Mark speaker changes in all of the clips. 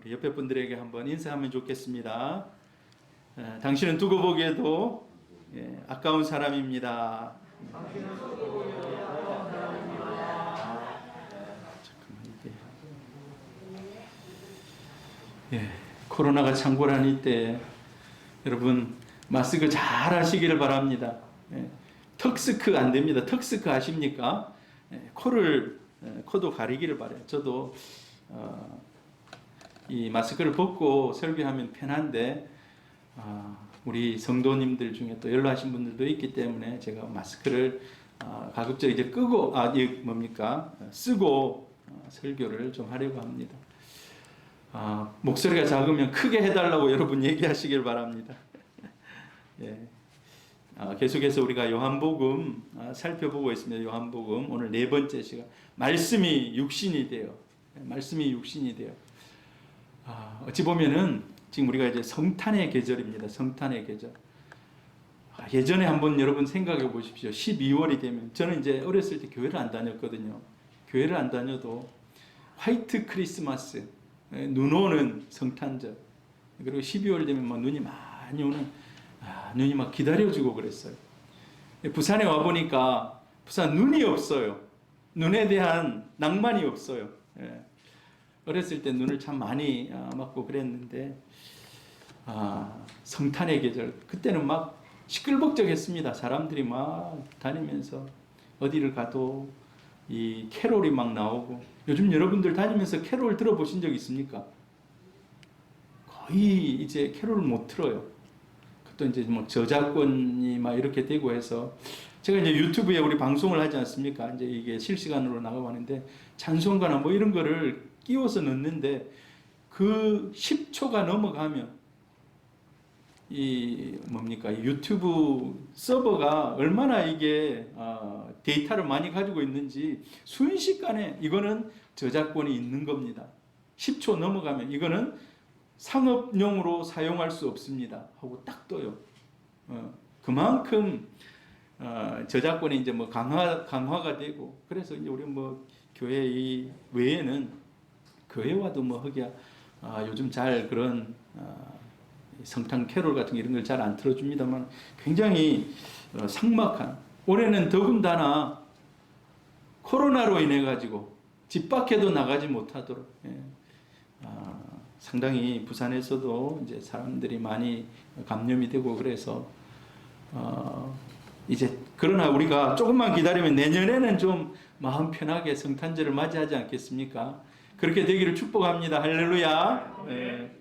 Speaker 1: 우리 옆에 분들에게 한번 인사하면 좋겠습니다. 당신은 두고 보기에도 아까운 사람입니다. 잠깐만 이게 코로나가 창궐한 이때 여러분 마스크 잘 하시기를 바랍니다. 턱스크 안 됩니다. 턱스크 아십니까? 코도 가리기를 바래요. 저도 이 마스크를 벗고 설교하면 편한데 우리 성도님들 중에 또 연로하신 분들도 있기 때문에 제가 마스크를 가급적 이제 끄고 쓰고 설교를 좀 하려고 합니다. 목소리가 작으면 크게 해달라고 여러분 얘기하시길 바랍니다. 예. 계속해서 우리가 요한복음 살펴보고 있습니다. 요한복음 오늘 네 번째 시간 말씀이 육신이 되어 어찌 보면은 지금 우리가 이제 성탄의 계절입니다. 성탄의 계절. 예전에 한번 여러분 생각해 보십시오. 12월이 되면 저는 이제 어렸을 때 교회를 안 다녔거든요. 교회를 안 다녀도 화이트 크리스마스, 눈 오는 성탄절, 그리고 12월 되면 막 눈이 많이 오는 눈이 막 기다려주고 그랬어요. 부산에 와 보니까 부산 눈이 없어요. 눈에 대한 낭만이 없어요. 어렸을 때 눈을 참 많이 맞고 그랬는데 성탄의 계절 그때는 막 시끌벅적했습니다. 사람들이 막 다니면서 어디를 가도 이 캐롤이 막 나오고 요즘 여러분들 다니면서 캐롤 들어보신 적 있습니까? 거의 이제 캐롤을 못 틀어요. 또 이제 뭐 저작권이 막 이렇게 되고 해서 제가 이제 유튜브에 우리 방송을 하지 않습니까? 이제 이게 실시간으로 나가고 하는데 찬송가나 뭐 이런 거를 끼워서 넣는데 그 10초가 넘어가면 이 유튜브 서버가 얼마나 이게 데이터를 많이 가지고 있는지 순식간에 이거는 저작권이 있는 겁니다. 10초 넘어가면 이거는 상업용으로 사용할 수 없습니다 하고 딱 떠요. 그만큼 저작권이 이제 뭐 강화가 되고 그래서 이제 우리 뭐 교회 이 외에는 교회와도 뭐 하기야 요즘 잘 그런 성탄 캐롤 같은 이런 걸 잘 안 틀어줍니다만 굉장히 삭막한 올해는 더군다나 코로나로 인해 가지고 집 밖에도 나가지 못하도록 상당히 부산에서도 이제 사람들이 많이 감염이 되고 그래서 이제 그러나 우리가 조금만 기다리면 내년에는 좀 마음 편하게 성탄절을 맞이하지 않겠습니까? 그렇게 되기를 축복합니다. 할렐루야. 네.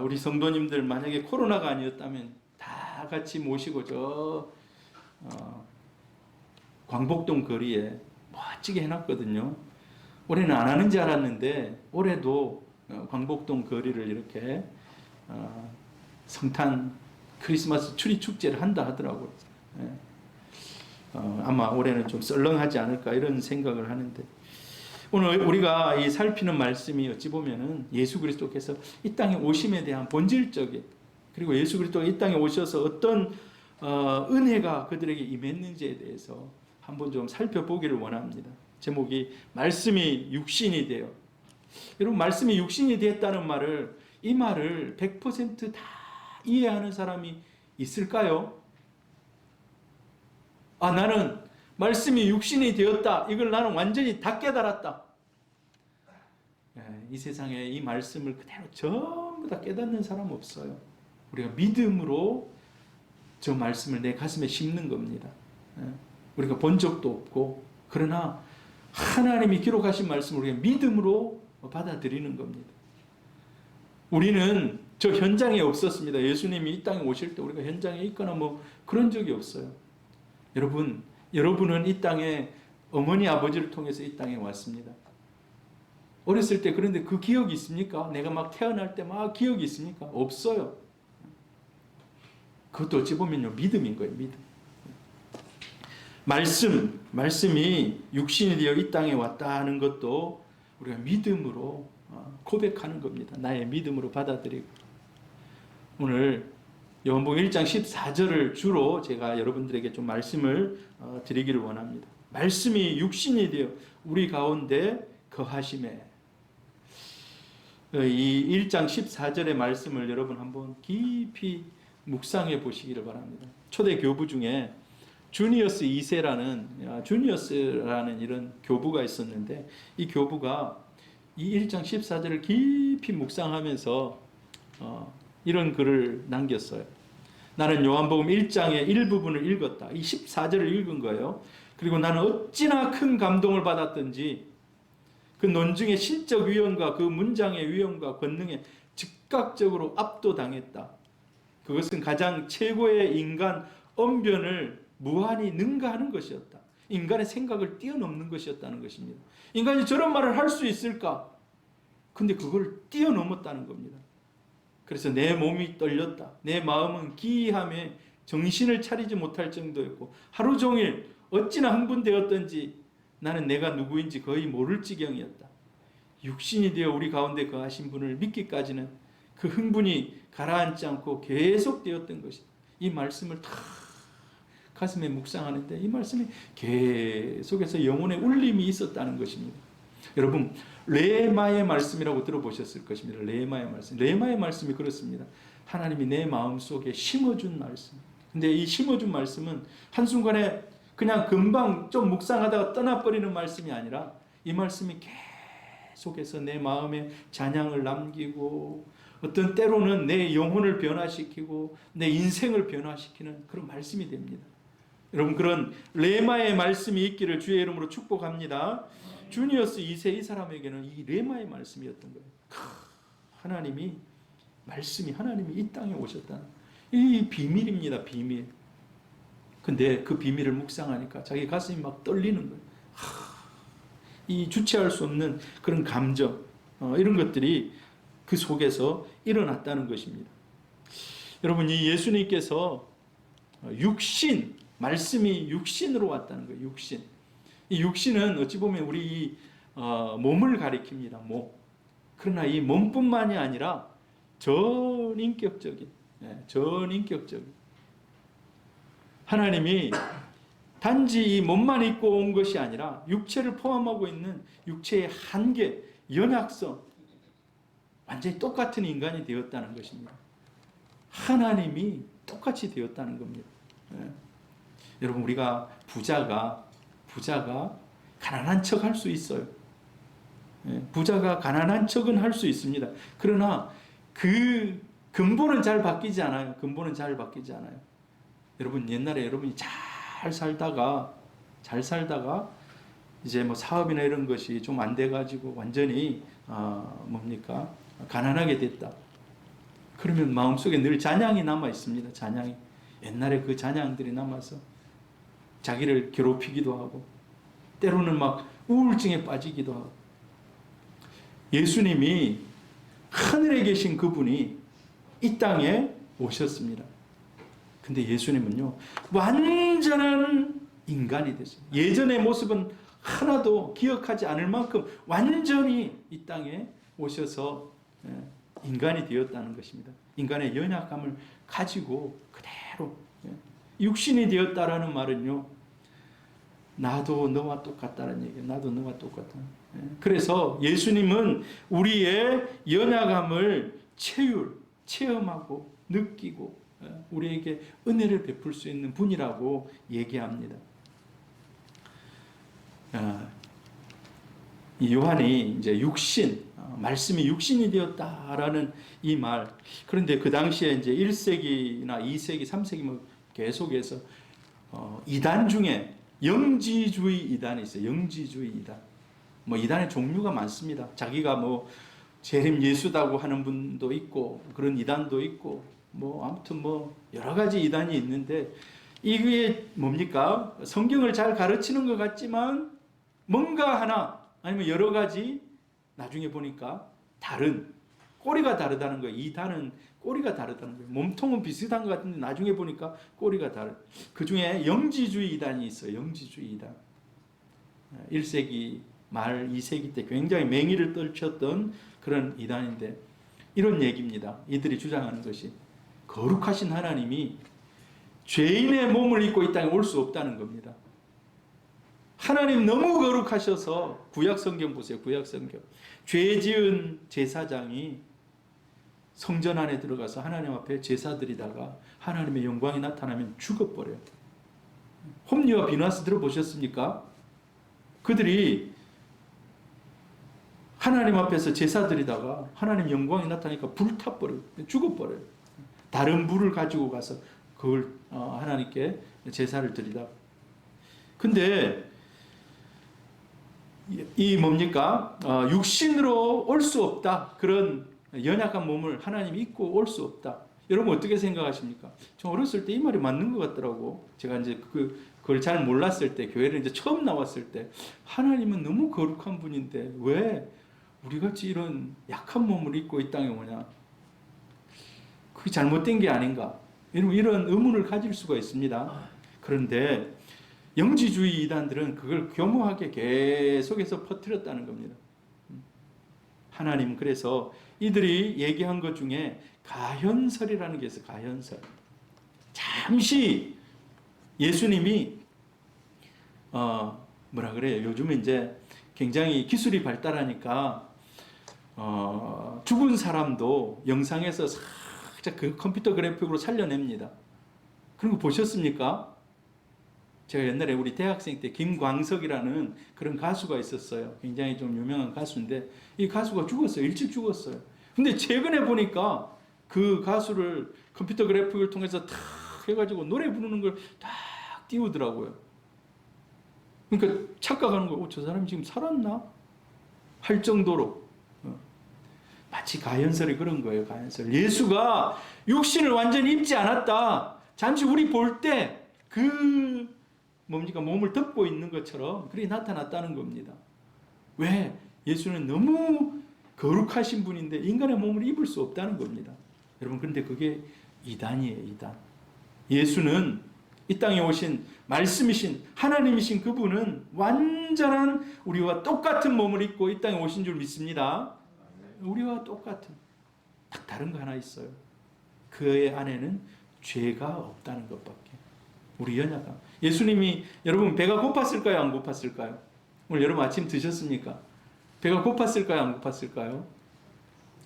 Speaker 1: 우리 성도님들 만약에 코로나가 아니었다면 다 같이 모시고 저 광복동 거리에 멋지게 해놨거든요. 올해는 안 하는 줄 알았는데 올해도 광복동 거리를 이렇게 성탄 크리스마스 추리 축제를 한다 하더라고요. 아마 올해는 좀 썰렁하지 않을까 이런 생각을 하는데 오늘 우리가 이 살피는 말씀이 어찌 보면은 예수 그리스도께서 이 땅에 오심에 대한 본질적인 그리고 예수 그리스도가 이 땅에 오셔서 어떤 은혜가 그들에게 임했는지에 대해서 한번 좀 살펴보기를 원합니다. 제목이 말씀이 육신이 되어. 여러분 말씀이 육신이 되었다는 말을 이 말을 100% 다 이해하는 사람이 있을까요? 나는 말씀이 육신이 되었다. 이걸 나는 완전히 다 깨달았다. 이 세상에 이 말씀을 그대로 전부 다 깨닫는 사람 없어요. 우리가 믿음으로 저 말씀을 내 가슴에 심는 겁니다. 우리가 본 적도 없고 그러나 하나님이 기록하신 말씀을 우리가 믿음으로 받아들이는 겁니다. 우리는 저 현장에 없었습니다. 예수님이 이 땅에 오실 때 우리가 현장에 있거나 뭐 그런 적이 없어요. 여러분은 이 땅에 어머니 아버지를 통해서 이 땅에 왔습니다. 어렸을 때 그런데 그 기억이 있습니까? 내가 막 태어날 때 막 기억이 있습니까? 없어요. 그것도 어찌 보면요 믿음인 거예요. 믿음. 말씀이 육신이 되어 이 땅에 왔다는 것도 우리가 믿음으로 고백하는 겁니다. 나의 믿음으로 받아들이고 오늘 요한복음 1장 14절을 주로 제가 여러분들에게 좀 말씀을 드리기를 원합니다. 말씀이 육신이 되어 우리 가운데 거하심에 이 1장 14절의 말씀을 여러분 한번 깊이 묵상해 보시기를 바랍니다. 초대 교부 중에 주니어스라는 이런 교부가 있었는데, 이 교부가 이 1장 14절을 깊이 묵상하면서 이런 글을 남겼어요. 나는 요한복음 1장의 일부분을 읽었다. 이 14절을 읽은 거예요. 그리고 나는 어찌나 큰 감동을 받았던지 그 논증의 신적 위엄과 그 문장의 위엄과 권능에 즉각적으로 압도당했다. 그것은 가장 최고의 인간 언변을 무한히 능가하는 것이었다. 인간의 생각을 뛰어넘는 것이었다는 것입니다. 인간이 저런 말을 할 수 있을까? 근데 그걸 뛰어넘었다는 겁니다. 그래서 내 몸이 떨렸다. 내 마음은 기이함에 정신을 차리지 못할 정도였고, 하루 종일 어찌나 흥분되었던지 나는 내가 누구인지 거의 모를 지경이었다. 육신이 되어 우리 가운데 거하신 분을 믿기까지는 그 흥분이 가라앉지 않고 계속되었던 것이다. 이 말씀을 다 가슴에 묵상하는데 이 말씀이 계속해서 영혼의 울림이 있었다는 것입니다. 여러분, 레마의 말씀이라고 들어보셨을 것입니다. 레마의 말씀. 레마의 말씀이 그렇습니다. 하나님이 내 마음속에 심어준 말씀. 근데 이 심어준 말씀은 한순간에 그냥 금방 좀 묵상하다가 떠나버리는 말씀이 아니라 이 말씀이 계속해서 내 마음에 잔향을 남기고 어떤 때로는 내 영혼을 변화시키고 내 인생을 변화시키는 그런 말씀이 됩니다. 여러분, 그런 레마의 말씀이 있기를 주의 이름으로 축복합니다. 주니어스 2세 이 사람에게는 이 레마의 말씀이었던 거예요. 하나님이 이 땅에 오셨다는 이 비밀입니다. 비밀. 근데 그 비밀을 묵상하니까 자기 가슴이 막 떨리는 거예요. 이 주체할 수 없는 그런 감정, 이런 것들이 그 속에서 일어났다는 것입니다. 여러분, 이 예수님께서 말씀이 육신으로 왔다는 거예요. 육신. 이 육신은 어찌 보면 우리 몸을 가리킵니다. 몸. 그러나 이 몸뿐만이 아니라 전인격적인 하나님이 단지 이 몸만 입고 온 것이 아니라 육체를 포함하고 있는 육체의 한계, 연약성, 완전히 똑같은 인간이 되었다는 것입니다. 하나님이 똑같이 되었다는 겁니다. 여러분, 우리가 부자가 가난한 척 할 수 있어요. 부자가 가난한 척은 할 수 있습니다. 그러나 그 근본은 잘 바뀌지 않아요. 여러분, 옛날에 여러분이 잘 살다가 이제 뭐 사업이나 이런 것이 좀 안 돼가지고 완전히 가난하게 됐다. 그러면 마음속에 늘 잔향이 남아 있습니다. 잔향이. 옛날에 그 잔향들이 남아서 자기를 괴롭히기도 하고 때로는 막 우울증에 빠지기도 하고. 예수님이 하늘에 계신 그분이 이 땅에 오셨습니다. 근데 예수님은요, 완전한 인간이 됐어요. 예전의 모습은 하나도 기억하지 않을 만큼 완전히 이 땅에 오셔서 인간이 되었다는 것입니다. 인간의 연약함을 가지고 그대로 육신이 되었다라는 말은요, 나도 너와 똑같다는 얘기예요. 나도 너와 똑같다. 그래서 예수님은 우리의 연약함을 체험하고 느끼고 우리에게 은혜를 베풀 수 있는 분이라고 얘기합니다. 이 요한이 이제 말씀이 육신이 되었다라는 이 말. 그런데 그 당시에 이제 1세기나 2세기, 3세기 뭐 계속해서 이단 중에 영지주의 이단이 있어요. 영지주의 이단. 뭐 이단의 종류가 많습니다. 자기가 뭐 재림 예수다고 하는 분도 있고 그런 이단도 있고 뭐 아무튼 뭐 여러 가지 이단이 있는데 이게 뭡니까? 성경을 잘 가르치는 것 같지만 뭔가 하나 아니면 여러 가지 나중에 보니까 꼬리가 다르다는 거예요. 이단은 꼬리가 다르다는 거예요. 몸통은 비슷한 것 같은데 나중에 보니까 꼬리가 그 중에 영지주의 이단이 있어요. 영지주의 이단. 1세기 말 2세기 때 굉장히 맹위를 떨쳤던 그런 이단인데 이런 얘기입니다. 이들이 주장하는 것이 거룩하신 하나님이 죄인의 몸을 입고 이 땅에 올 수 없다는 겁니다. 하나님 너무 거룩하셔서 구약 성경 보세요. 구약 성경. 죄 지은 제사장이 성전 안에 들어가서 하나님 앞에 제사 드리다가 하나님의 영광이 나타나면 죽어버려요. 홈리와 비나스 들어보셨습니까? 그들이 하나님 앞에서 제사 드리다가 하나님 영광이 나타나니까 불타버려요. 죽어버려요. 다른 불을 가지고 가서 그걸 하나님께 제사를 드리다. 근데 이 뭡니까? 육신으로 올 수 없다. 그런 연약한 몸을 하나님이 입고 올 수 없다. 여러분 어떻게 생각하십니까? 저 어렸을 때 이 말이 맞는 것 같더라고. 제가 이제 그걸 잘 몰랐을 때, 교회를 이제 처음 나왔을 때, 하나님은 너무 거룩한 분인데 왜 우리 같이 이런 약한 몸을 입고 이 땅에 오냐? 그게 잘못된 게 아닌가? 이런 의문을 가질 수가 있습니다. 그런데 영지주의 이단들은 그걸 교묘하게 계속해서 퍼뜨렸다는 겁니다. 하나님 그래서 이들이 얘기한 것 중에 가현설이라는 게 있어요. 가현설. 잠시 예수님이 뭐라 그래요? 요즘에 이제 굉장히 기술이 발달하니까 죽은 사람도 영상에서 살짝 그 컴퓨터 그래픽으로 살려냅니다. 그런 거 보셨습니까? 제가 옛날에 우리 대학생 때 김광석이라는 그런 가수가 있었어요. 굉장히 좀 유명한 가수인데 이 가수가 죽었어요. 일찍 죽었어요. 근데 최근에 보니까 그 가수를 컴퓨터 그래픽을 통해서 탁 해가지고 노래 부르는 걸 딱 띄우더라고요. 그러니까 착각하는 거예요. 저 사람이 지금 살았나? 할 정도로. 마치 가현설이 그런 거예요. 가현설. 예수가 육신을 완전히 입지 않았다. 잠시 우리 볼 때 그 뭡니까? 몸을 덮고 있는 것처럼 그렇게 나타났다는 겁니다. 왜? 예수는 너무 거룩하신 분인데 인간의 몸을 입을 수 없다는 겁니다. 여러분 그런데 그게 이단이에요. 이단. 예수는 이 땅에 오신 말씀이신 하나님이신 그분은 완전한 우리와 똑같은 몸을 입고 이 땅에 오신 줄 믿습니다. 우리와 똑같은. 딱 다른 거 하나 있어요. 그의 안에는 죄가 없다는 것밖에. 우리 연약함. 예수님이 여러분 배가 고팠을까요? 안 고팠을까요? 오늘 여러분 아침 드셨습니까? 배가 고팠을까요? 안 고팠을까요?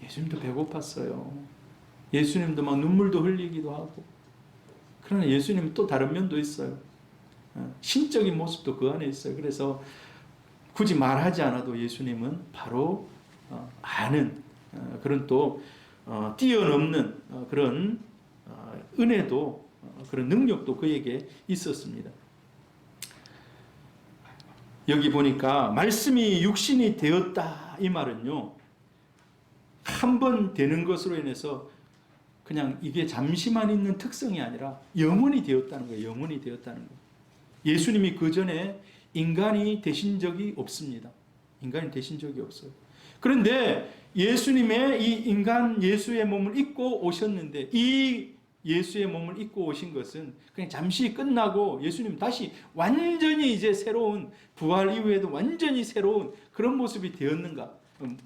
Speaker 1: 예수님도 배고팠어요. 예수님도 막 눈물도 흘리기도 하고. 그러나 예수님은 또 다른 면도 있어요. 신적인 모습도 그 안에 있어요. 그래서 굳이 말하지 않아도 예수님은 바로 아는 그런 또 뛰어넘는 그런 은혜도 그런 능력도 그에게 있었습니다. 여기 보니까 말씀이 육신이 되었다 이 말은요. 한 번 되는 것으로 인해서 그냥 이게 잠시만 있는 특성이 아니라 영원히 되었다는 거예요. 영원히 되었다는 거예요. 예수님이 그 전에 인간이 되신 적이 없습니다. 인간이 되신 적이 없어요. 그런데 예수님의 이 인간 예수의 몸을 입고 오셨는데 이 예수의 몸을 입고 오신 것은 그냥 잠시 끝나고 예수님 다시 완전히 이제 새로운 부활 이후에도 완전히 새로운 그런 모습이 되었는가?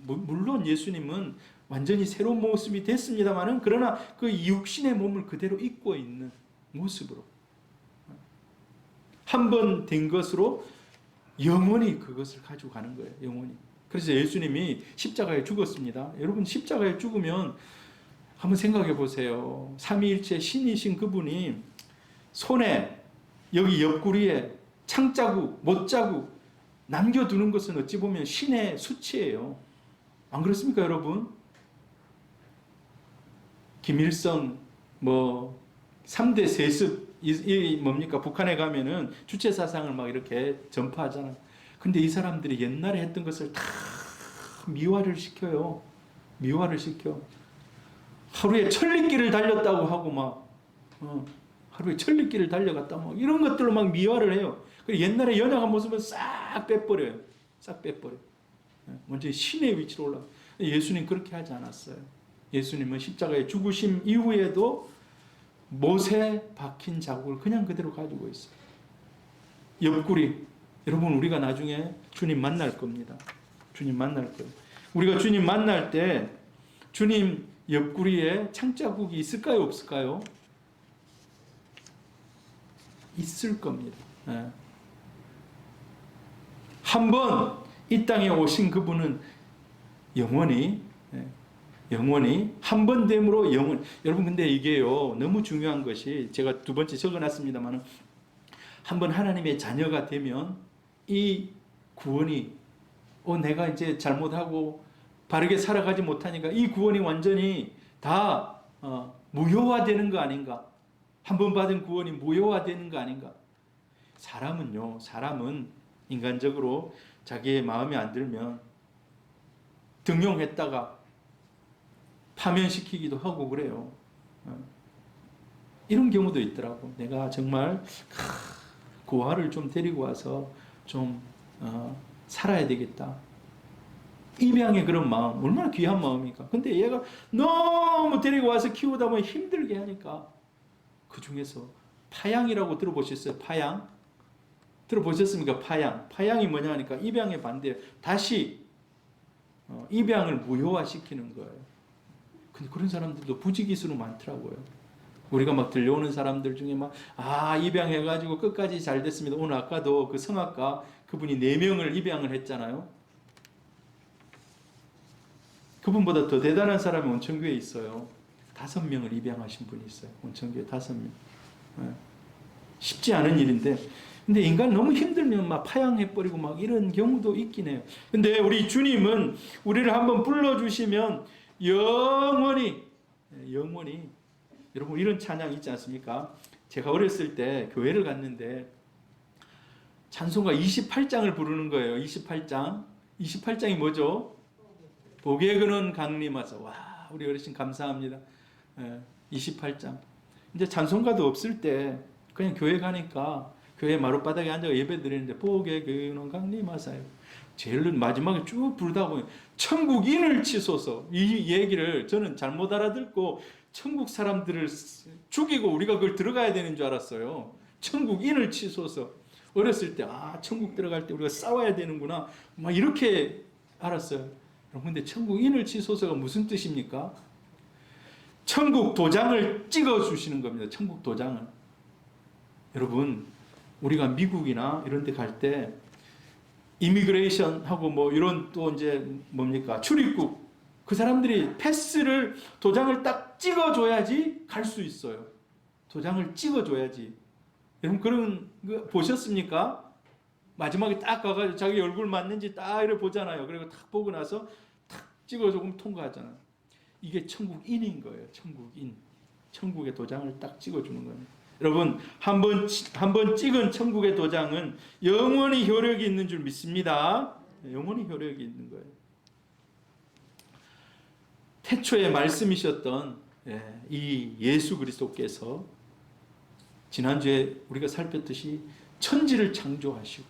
Speaker 1: 물론 예수님은 완전히 새로운 모습이 됐습니다만은 그러나 그 육신의 몸을 그대로 입고 있는 모습으로 한 번 된 것으로 영원히 그것을 가지고 가는 거예요. 영원히. 그래서 예수님이 십자가에 죽었습니다. 여러분 십자가에 죽으면 한번 생각해 보세요. 삼위일체 신이신 그분이 손에 여기 옆구리에 창자국, 못자국 남겨두는 것은 어찌 보면 신의 수치예요. 안 그렇습니까, 여러분? 김일성 3대 세습 이 뭡니까? 북한에 가면은 주체 사상을 막 이렇게 전파하잖아요. 근데 이 사람들이 옛날에 했던 것을 다 미화를 시켜요. 미화를 시켜. 하루에 천리길을 달렸다고 하고 막 하루에 천리길을 달려갔다 막 이런 것들로 막 미화를 해요. 그리고 옛날에 연약한 모습은 싹 빼버려요. 싹 빼버려. 먼저 신의 위치로 올라. 예수님 그렇게 하지 않았어요. 예수님은 십자가에 죽으심 이후에도 못에 박힌 자국을 그냥 그대로 가지고 있어요. 옆구리. 여러분 우리가 나중에 주님 만날 겁니다. 주님 만날 거예요. 우리가 주님 만날 때 주님 옆구리에 창자국이 있을까요? 없을까요? 있을 겁니다. 네. 한번 이 땅에 오신 그분은 영원히 한 번 됨으로 영원. 여러분 근데 이게요 너무 중요한 것이 제가 두 번째 적어놨습니다만 한번 하나님의 자녀가 되면 이 구원이 내가 이제 잘못하고 바르게 살아가지 못하니까 이 구원이 완전히 다 무효화되는 거 아닌가? 한 번 받은 구원이 무효화되는 거 아닌가? 사람은 인간적으로 자기의 마음에 안 들면 등용했다가 파면시키기도 하고 그래요. 이런 경우도 있더라고. 내가 정말 고아를 좀 데리고 와서 좀 살아야 되겠다. 입양의 그런 마음 얼마나 귀한 마음입니까? 근데 얘가 너무 데리고 와서 키우다 보면 힘들게 하니까 그 중에서 파양이라고 들어보셨어요? 파양? 들어보셨습니까? 파양이 뭐냐 하니까 입양에 반대해요. 다시 입양을 무효화시키는 거예요. 근데 그런 사람들도 부지기수로 많더라고요. 우리가 막 들려오는 사람들 중에 입양해가지고 끝까지 잘 됐습니다. 오늘 아까도 그 성악가 그분이 4명을 입양을 했잖아요. 그분보다 더 대단한 사람이 온천교회에 있어요. 5명을 입양하신 분이 있어요. 온천교회 5명. 쉽지 않은 일인데, 근데 인간 너무 힘들면 막 파양해버리고 막 이런 경우도 있긴 해요. 근데 우리 주님은 우리를 한번 불러주시면 영원히 여러분 이런 찬양 있지 않습니까? 제가 어렸을 때 교회를 갔는데 찬송가 28장을 부르는 거예요. 28장이 뭐죠? 복에 그는 강림하사. 와, 우리 어르신 감사합니다. 28장. 이제 찬송가도 없을 때 그냥 교회 가니까 교회 마룻바닥에 앉아 예배 드리는데 복에 그는 강림하사요. 제일 마지막에 쭉 부르다 보면 천국인을 치소서, 이 얘기를 저는 잘못 알아듣고 천국 사람들을 죽이고 우리가 그걸 들어가야 되는 줄 알았어요. 천국인을 치소서. 어렸을 때 천국 들어갈 때 우리가 싸워야 되는구나 막 이렇게 알았어요. 그런데 천국인을 치소서가 무슨 뜻입니까? 천국 도장을 찍어 주시는 겁니다. 천국 도장을. 여러분 우리가 미국이나 이런 데 갈 때 이미그레이션 하고 뭐 이런 또 이제 뭡니까? 출입국. 그 사람들이 패스를 도장을 딱 찍어줘야지 갈 수 있어요. 도장을 찍어줘야지. 여러분 그런 거 보셨습니까? 마지막에 딱 가가지고 자기 얼굴 맞는지 딱 이렇게 보잖아요. 그리고 딱 보고 나서 탁 찍어줘 그럼 통과하잖아요. 이게 천국인인 거예요. 천국인. 천국의 도장을 딱 찍어주는 거예요. 여러분 한 번 찍은 천국의 도장은 영원히 효력이 있는 줄 믿습니다. 영원히 효력이 있는 거예요. 태초에 말씀이셨던 이 예수 그리스도께서 지난주에 우리가 살폈듯이 천지를 창조하신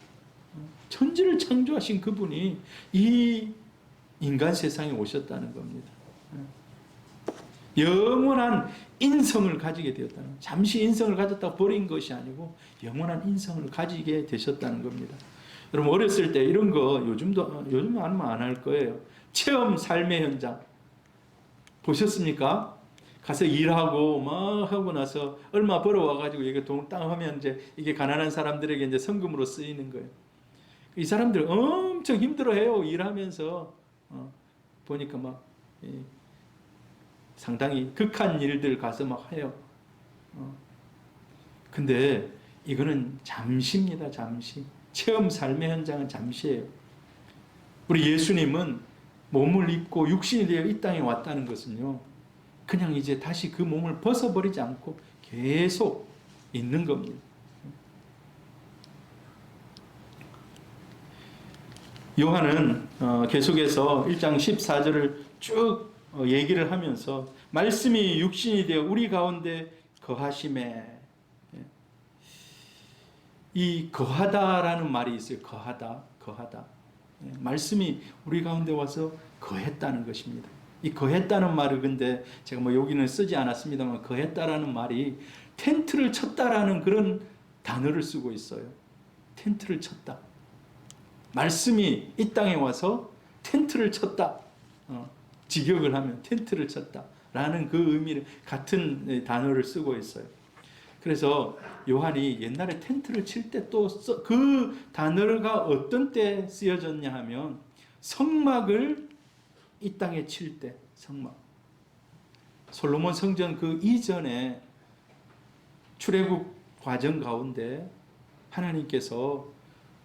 Speaker 1: 그분이 이 인간 세상에 오셨다는 겁니다. 영원한 인성을 가지게 되었다는, 잠시 인성을 가졌다가 버린 것이 아니고 영원한 인성을 가지게 되셨다는 겁니다. 여러분 어렸을 때 이런 거 요즘은 아마 안 할 거예요. 체험 삶의 현장 보셨습니까? 가서 일하고 막 하고 나서 얼마 벌어와가지고 이게 돈 땅 하면 이제 이게 가난한 사람들에게 이제 성금으로 쓰이는 거예요. 이 사람들 엄청 힘들어해요. 일하면서 보니까 막 상당히 극한 일들 가서 막 해요. 근데 이거는 잠시입니다. 잠시. 체험 삶의 현장은 잠시예요. 우리 예수님은 몸을 입고 육신이 되어 이 땅에 왔다는 것은요, 그냥 이제 다시 그 몸을 벗어버리지 않고 계속 있는 겁니다. 요한은 계속해서 1장 14절을 쭉 얘기를 하면서 말씀이 육신이 되어 우리 가운데 거하심에, 이 거하다라는 말이 있어요. 거하다. 말씀이 우리 가운데 와서 거했다는 것입니다. 이 거했다는 말을 근데 제가 뭐 여기는 쓰지 않았습니다만 거했다라는 말이 텐트를 쳤다라는 그런 단어를 쓰고 있어요. 텐트를 쳤다. 말씀이 이 땅에 와서 텐트를 쳤다. 직역을 하면 텐트를 쳤다라는 그 의미를 같은 단어를 쓰고 있어요. 그래서 요한이 옛날에 텐트를 칠 때 또 그 단어가 어떤 때 쓰여졌냐 하면 성막을 이 땅에 칠 때, 성막. 솔로몬 성전 그 이전에 출애굽 과정 가운데 하나님께서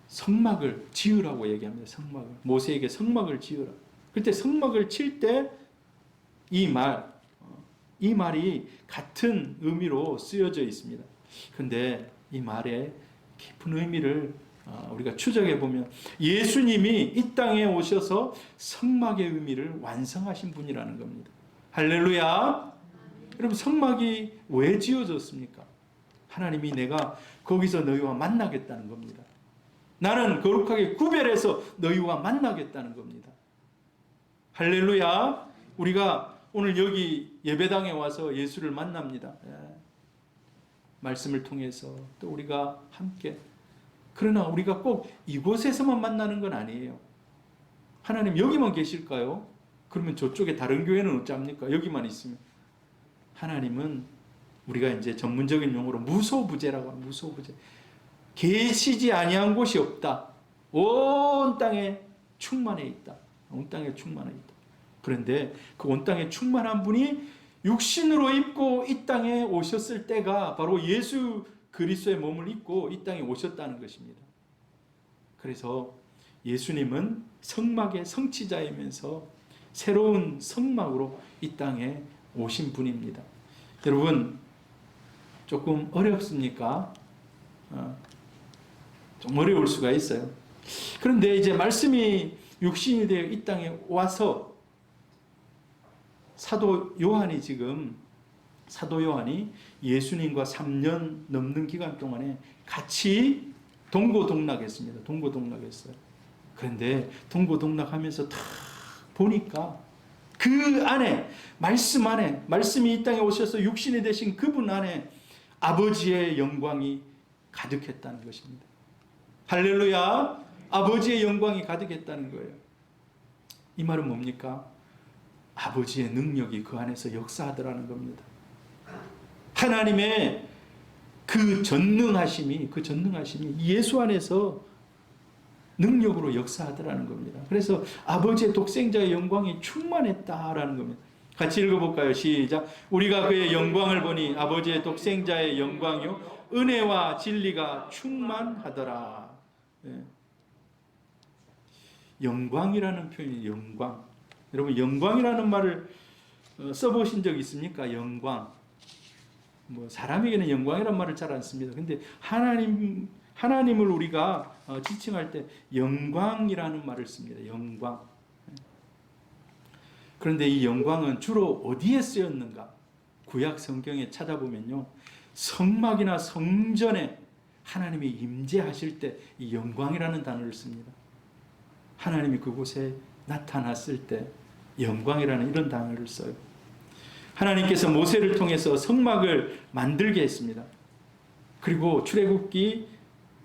Speaker 1: 성막을 지으라고 얘기합니다. 성막을. 모세에게 성막을 지으라. 그때 성막을 칠 때 이 말이 같은 의미로 쓰여져 있습니다. 근데 이 말에 깊은 의미를 우리가 추적해 보면 예수님이 이 땅에 오셔서 성막의 의미를 완성하신 분이라는 겁니다. 할렐루야. 여러분, 성막이 왜 지어졌습니까? 하나님이 내가 거기서 너희와 만나겠다는 겁니다. 나는 거룩하게 구별해서 너희와 만나겠다는 겁니다. 할렐루야. 우리가 오늘 여기 예배당에 와서 예수를 만납니다. 말씀을 통해서 또 우리가 함께. 그러나 우리가 꼭 이곳에서만 만나는 건 아니에요. 하나님 여기만 계실까요? 그러면 저쪽에 다른 교회는 어쩝니까? 여기만 있으면. 하나님은 우리가 이제 전문적인 용어로 무소부재라고 합니다. 무소부재. 계시지 아니한 곳이 없다. 온 땅에 충만해 있다. 온 땅에 충만해 있다. 그런데 그 온 땅에 충만한 분이 육신으로 입고 이 땅에 오셨을 때가 바로 예수 그리스도의 몸을 입고 이 땅에 오셨다는 것입니다. 그래서 예수님은 성막의 성취자이면서 새로운 성막으로 이 땅에 오신 분입니다. 여러분, 조금 어렵습니까? 좀 어려울 수가 있어요. 그런데 이제 말씀이 육신이 되어 이 땅에 와서 사도 요한이 예수님과 3년 넘는 기간 동안에 같이 동고동락했습니다. 동고동락했어요. 그런데 동고동락하면서 딱 보니까 그 안에, 말씀 안에, 말씀이 이 땅에 오셔서 육신이 되신 그분 안에 아버지의 영광이 가득했다는 것입니다. 할렐루야. 아버지의 영광이 가득했다는 거예요. 이 말은 뭡니까? 아버지의 능력이 그 안에서 역사하더라는 겁니다. 하나님의 그 전능하심이 예수 안에서 능력으로 역사하더라는 겁니다. 그래서 아버지의 독생자의 영광이 충만했다라는 겁니다. 같이 읽어볼까요? 시작. 우리가 그의 영광을 보니 아버지의 독생자의 영광이요 은혜와 진리가 충만하더라. 네. 영광이라는 표현이 영광. 여러분, 영광이라는 말을 써보신 적 있습니까? 영광. 사람에게는 영광이라는 말을 잘 안 씁니다. 근데 하나님을 우리가 지칭할 때 영광이라는 말을 씁니다. 영광. 그런데 이 영광은 주로 어디에 쓰였는가? 구약 성경에 찾아보면요, 성막이나 성전에 하나님이 임재하실 때 이 영광이라는 단어를 씁니다. 하나님이 그곳에 나타났을 때 영광이라는 이런 단어를 써요. 하나님께서 모세를 통해서 성막을 만들게 했습니다. 그리고 출애굽기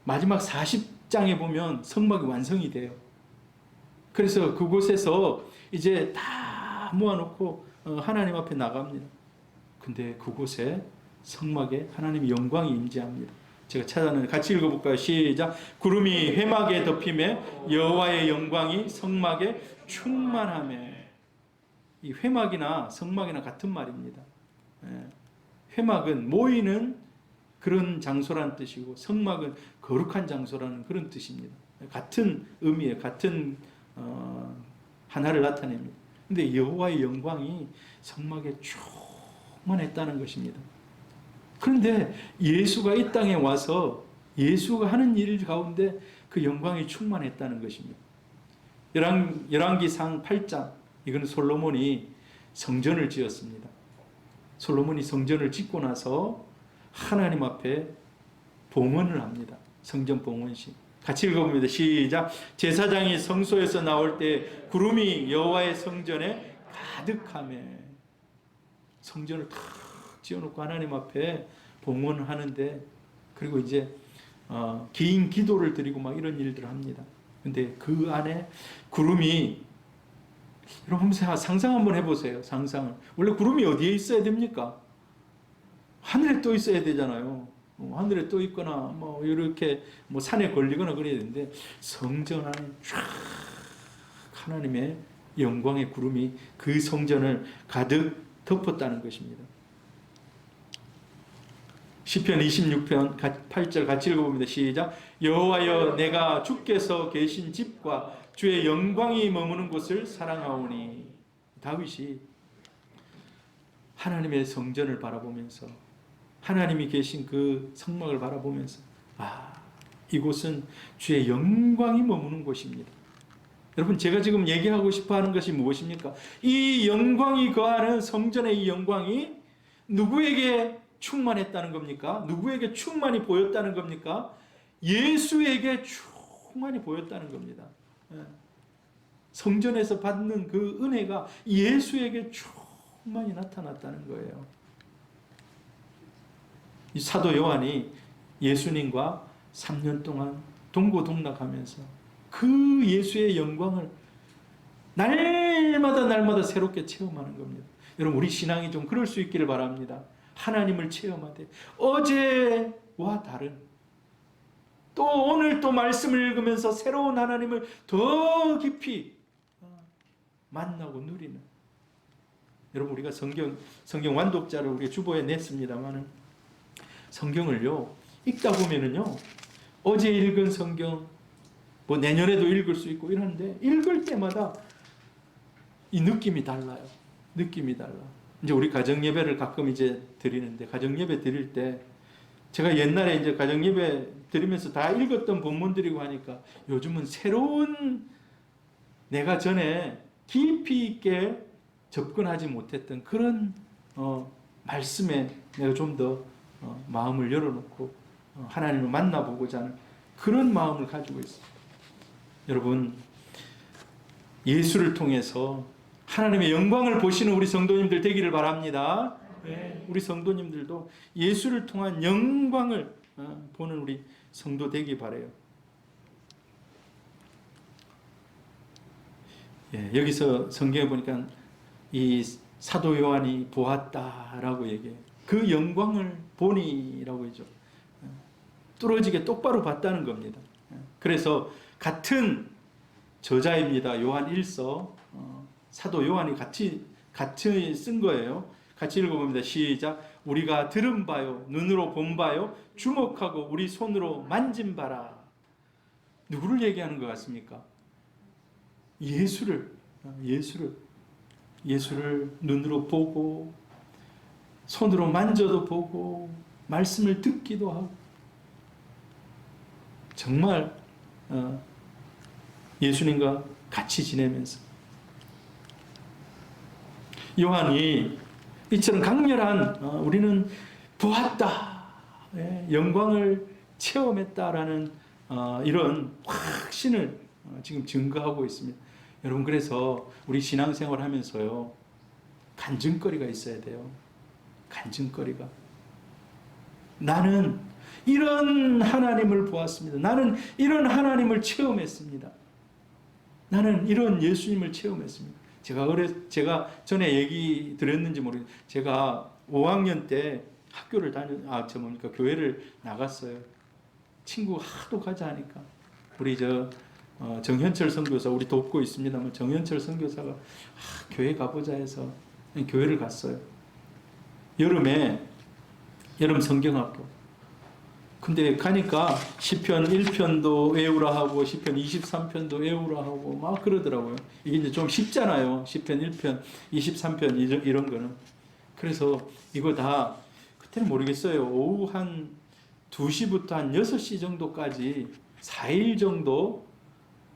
Speaker 1: 마지막 40장에 보면 성막이 완성이 돼요. 그래서 그곳에서 이제 다 모아놓고 하나님 앞에 나갑니다. 근데 그곳에 성막에 하나님의 영광이 임재합니다. 제가 찾아낸, 같이 읽어볼까요? 시작. 구름이 회막에 덮임에 여호와의 영광이 성막에 충만하매. 이 회막이나 성막이나 같은 말입니다. 회막은 모이는 그런 장소라는 뜻이고 성막은 거룩한 장소라는 그런 뜻입니다. 같은 의미에 같은 하나를 나타냅니다. 근데 여호와의 영광이 성막에 충만했다는 것입니다. 그런데 예수가 이 땅에 와서 예수가 하는 일 가운데 그 영광이 충만했다는 것입니다. 열왕기상 8장, 이거는 솔로몬이 성전을 지었습니다. 솔로몬이 성전을 짓고 나서 하나님 앞에 봉헌을 합니다. 성전 봉헌식. 같이 읽어봅니다. 시작. 제사장이 성소에서 나올 때 구름이 여호와의 성전에 가득하매. 성전을 탁 지어놓고 하나님 앞에 봉헌을 하는데, 그리고 이제 긴 기도를 드리고 막 이런 일들을 합니다. 근데 그 안에 구름이, 여러분 상상 한번 해보세요. 상상을. 원래 구름이 어디에 있어야 됩니까? 하늘에 떠 있어야 되잖아요. 하늘에 떠 있거나 뭐 이렇게 뭐 산에 걸리거나 그래야 되는데 성전 안에 쫙 하나님의 영광의 구름이 그 성전을 가득 덮었다는 것입니다. 시편 26편 8절 같이 읽어봅니다. 시작. 여호와여 내가 주께서 계신 집과 주의 영광이 머무는 곳을 사랑하오니. 다윗이 하나님의 성전을 바라보면서 하나님이 계신 그 성막을 바라보면서 이곳은 주의 영광이 머무는 곳입니다. 여러분 제가 지금 얘기하고 싶어하는 것이 무엇입니까? 이 영광이 거하는 성전의 이 영광이 누구에게 충만했다는 겁니까? 누구에게 충만히 보였다는 겁니까? 예수에게 충만히 보였다는 겁니다. 성전에서 받는 그 은혜가 예수에게 충만히 나타났다는 거예요. 이 사도 요한이 예수님과 3년 동안 동고동락하면서 그 예수의 영광을 날마다 새롭게 체험하는 겁니다. 여러분 우리 신앙이 좀 그럴 수 있기를 바랍니다. 하나님을 체험하되 어제와 다른 또 오늘 또 말씀을 읽으면서 새로운 하나님을 더 깊이 만나고 누리는, 여러분 우리가 성경 완독자를 우리 주보에 냈습니다만 성경을요 읽다 보면은요 어제 읽은 성경 뭐 내년에도 읽을 수 있고 이러는데 읽을 때마다 이 느낌이 달라요. 느낌이 달라. 이제 우리 가정 예배를 가끔 이제 드리는데 가정 예배 드릴 때 제가 옛날에 이제 가정 예배 드리면서 다 읽었던 본문들이고 하니까 요즘은 새로운 내가 전에 깊이 있게 접근하지 못했던 그런 말씀에 내가 좀 더 마음을 열어놓고 하나님을 만나보고자 하는 그런 마음을 가지고 있습니다. 여러분 예수를 통해서 하나님의 영광을 보시는 우리 성도님들 되기를 바랍니다. 네, 우리 성도님들도 예수를 통한 영광을 보는 우리 성도 되기 바라요. 여기서 성경에 보니까 이 사도 요한이 보았다라고 얘기해요. 그 영광을 보니라고 하죠. 뚫어지게 똑바로 봤다는 겁니다. 그래서 같은 저자입니다. 요한 1서 사도 요한이 같이 쓴 거예요. 같이 읽어봅니다. 시작. 우리가 들은 바요 눈으로 본 바요 주목하고 우리 손으로 만진 바라. 누구를 얘기하는 것 같습니까? 예수를 눈으로 보고 손으로 만져도 보고 말씀을 듣기도 하고 정말 예수님과 같이 지내면서 요한이 이처럼 강렬한 우리는 보았다, 영광을 체험했다라는 이런 확신을 지금 증거하고 있습니다. 여러분 그래서 우리 신앙생활 하면서요 간증거리가 있어야 돼요. 간증거리가. 나는 이런 하나님을 보았습니다. 나는 이런 하나님을 체험했습니다. 나는 이런 예수님을 체험했습니다. 제가 전에 얘기 드렸는지 모르겠는데 제가 5학년 때 학교를 교회를 나갔어요. 친구가 하도 가자 하니까 우리 정현철 선교사 우리 돕고 있습니다만 정현철 선교사가 교회 가보자 해서 교회를 갔어요. 여름 성경학교. 근데 가니까 시편 1편도 외우라 하고 시편 23편도 외우라 하고 막 그러더라고요. 이게 이제 좀 쉽잖아요. 시편 1편, 23편 이런 거는. 그래서 이거 다 그때는 모르겠어요. 오후 한 2시부터 한 6시 정도까지 4일 정도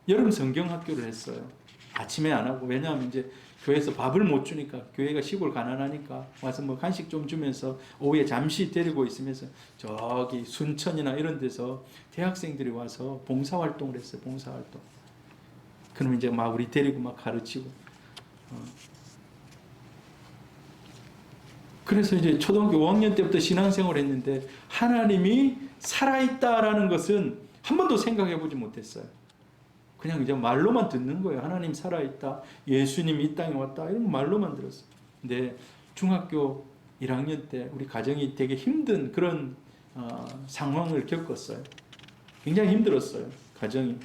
Speaker 1: 여름 성경학교를 했어요. 아침에 안 하고. 왜냐하면 이제 교회에서 밥을 못 주니까 교회가 시골 가난하니까 와서 뭐 간식 좀 주면서 오후에 잠시 데리고 있으면서 저기 순천이나 이런 데서 대학생들이 와서 봉사활동을 했어요. 봉사활동. 그러면 이제 막 우리 데리고 막 가르치고. 그래서 이제 초등학교 5학년 때부터 신앙생활을 했는데 하나님이 살아있다라는 것은 한 번도 생각해 보지 못했어요. 그냥 이제 말로만 듣는 거예요. 하나님 살아있다. 예수님이 이 땅에 왔다. 이런 말로만 들었어요. 근데 중학교 1학년 때 우리 가정이 되게 힘든 그런 상황을 겪었어요. 굉장히 힘들었어요. 가정이.